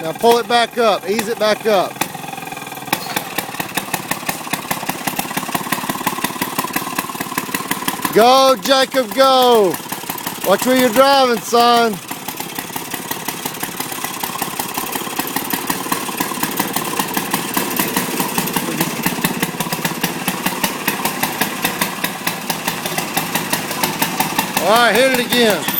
Now pull it back up. Ease it back up. Go, Jacob, go. Watch where you're driving, son. All right, hit it again.